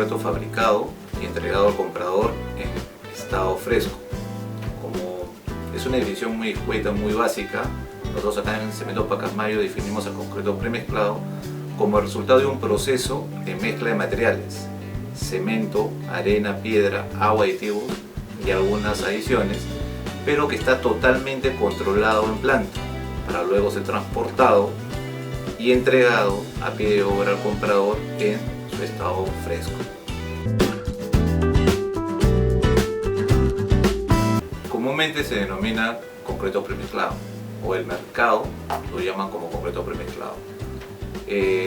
concreto fabricado y entregado al comprador en estado fresco. Como es una definición muy escueta, muy básica, nosotros acá en Cemento Pacasmayo definimos el concreto premezclado como el resultado de un proceso de mezcla de materiales: cemento, arena, piedra, agua, aditivos y algunas adiciones, pero que está totalmente controlado en planta, para luego ser transportado y entregado a pie de obra al comprador en su estado fresco. Comúnmente se denomina concreto premezclado, o el mercado lo llaman como concreto premezclado.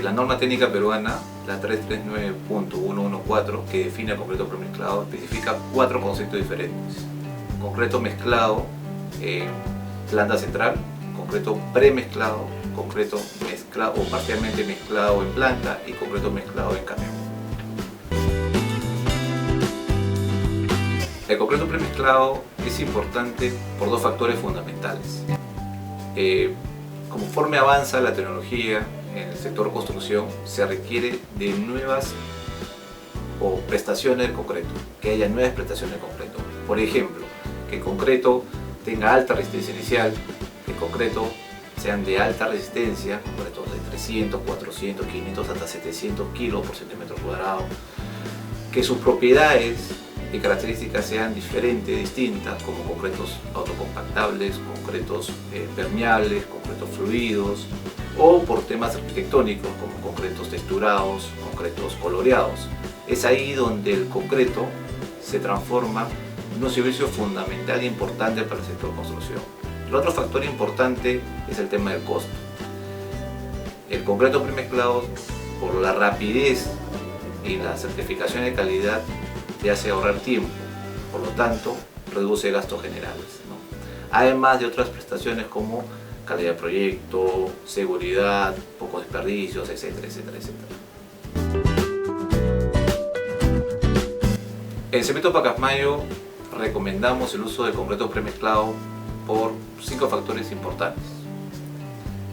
La norma técnica peruana, la 339.114, que define el concreto premezclado, especifica 4 conceptos diferentes: concreto mezclado en planta central, concreto premezclado, concreto mezclado o parcialmente mezclado en planta y concreto mezclado en camión. El concreto premezclado es importante por 2 factores fundamentales. Conforme avanza la tecnología en el sector construcción, se requiere de nuevas prestaciones del concreto, que haya nuevas prestaciones del concreto. Por ejemplo, que el concreto tenga alta resistencia inicial, que el concreto sean de alta resistencia, concretos de 300, 400, 500 hasta 700 kilos por centímetro cuadrado, que sus propiedades y características sean diferentes, distintas, como concretos autocompactables, concretos permeables, concretos fluidos, o por temas arquitectónicos como concretos texturados, concretos coloreados. Es ahí donde el concreto se transforma en un servicio fundamental e importante para el sector construcción. El otro factor importante es el tema del costo. El concreto premezclado, por la rapidez y la certificación de calidad, te hace ahorrar tiempo, por lo tanto reduce gastos generales, ¿no? Además de otras prestaciones como calidad de proyecto, seguridad, pocos desperdicios, etcétera, etcétera, etcétera. En Cemento Pacasmayo recomendamos el uso del concreto premezclado por 5 factores importantes.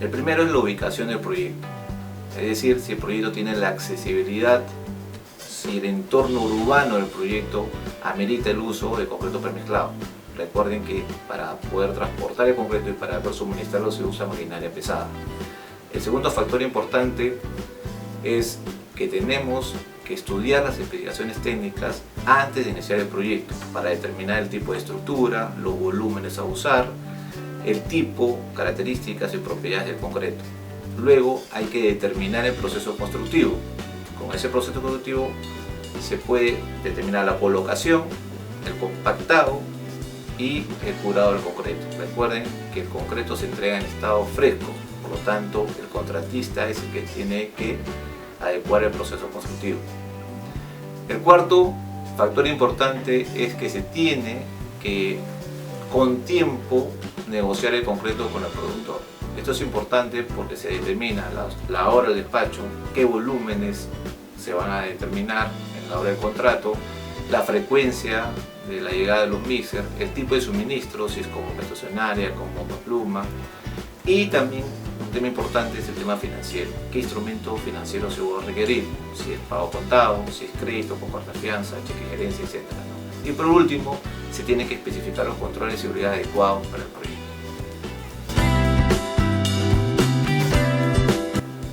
El primero es la ubicación del proyecto, es decir, si el proyecto tiene la accesibilidad, si el entorno urbano del proyecto amerita el uso de concreto premezclado. Recuerden que para poder transportar el concreto y para poder suministrarlo se usa maquinaria pesada. El segundo factor importante es que tenemos que estudiar las especificaciones técnicas antes de iniciar el proyecto para determinar el tipo de estructura, los volúmenes a usar, el tipo, características y propiedades del concreto. Luego hay que determinar el proceso constructivo. Con ese proceso constructivo se puede determinar la colocación, el compactado y el curado del concreto. Recuerden que el concreto se entrega en estado fresco, por lo tanto el contratista es el que tiene que adecuar el proceso constructivo. El cuarto factor importante es que se tiene que con tiempo negociar el concreto con el productor. Esto es importante porque se determina la hora del despacho, qué volúmenes se van a determinar en la hora del contrato, la frecuencia de la llegada de los mixers, el tipo de suministro, si es como estacionaria, como pluma, y también un tema importante es el tema financiero. ¿Qué instrumento financiero se va a requerir? Si es pago contado, si es crédito con carta de fianza, cheque de gerencia, etc., ¿no? Y por último, se tienen que especificar los controles de seguridad adecuados para el proyecto.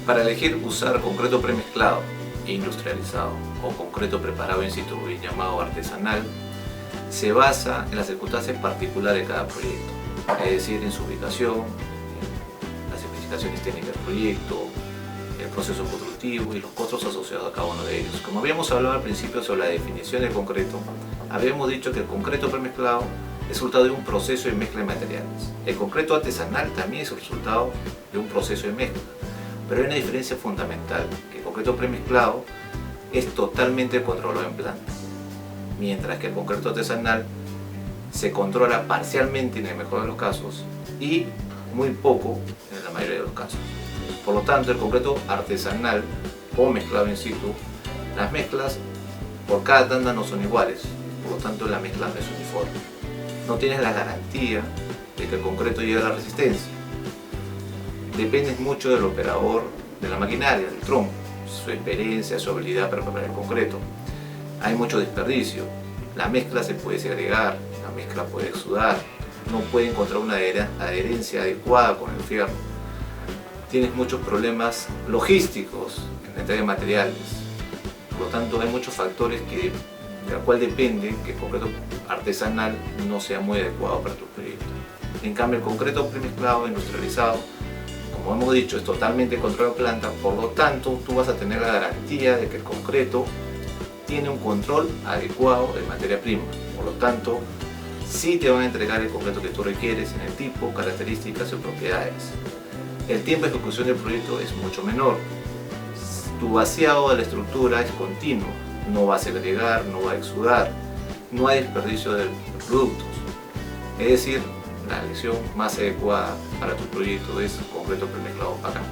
Para elegir usar concreto premezclado e industrializado o concreto preparado in situ, llamado artesanal, se basa en las circunstancias particulares de cada proyecto, es decir, en su ubicación, en las especificaciones técnicas del proyecto, el proceso constructivo y los costos asociados a cada uno de ellos. Como habíamos hablado al principio sobre la definición del concreto, habíamos dicho que el concreto premezclado es resultado de un proceso de mezcla de materiales. El concreto artesanal también es el resultado de un proceso de mezcla, pero hay una diferencia fundamental, que el concreto premezclado es totalmente controlado en planta, mientras que el concreto artesanal se controla parcialmente en el mejor de los casos y muy poco en la mayoría de los casos. Por lo tanto, el concreto artesanal o mezclado in situ, las mezclas por cada tanda no son iguales, por lo tanto la mezcla no es uniforme. No tienes la garantía de que el concreto llegue a la resistencia. Dependes mucho del operador de la maquinaria, del tronco, su experiencia, su habilidad para preparar el concreto. hay mucho desperdicio. La mezcla se puede segregar, la mezcla puede exudar, no puede encontrar una adherencia adecuada con el fierro. Tienes muchos problemas logísticos en la entrega de materiales. Por lo tanto, hay muchos factores de la cual depende que el concreto artesanal no sea muy adecuado para tu proyecto. En cambio, el concreto premezclado industrializado, como hemos dicho, es totalmente control de planta, por lo tanto, tú vas a tener la garantía de que el concreto tiene un control adecuado de materia prima. Por lo tanto, sí te van a entregar el concreto que tú requieres en el tipo, características y propiedades. El tiempo de ejecución del proyecto es mucho menor. Tu vaciado de la estructura es continuo, no va a segregar, no va a exudar, no hay desperdicio de productos. Es decir, la elección más adecuada para tu proyecto es concreto premezclado Pacamay.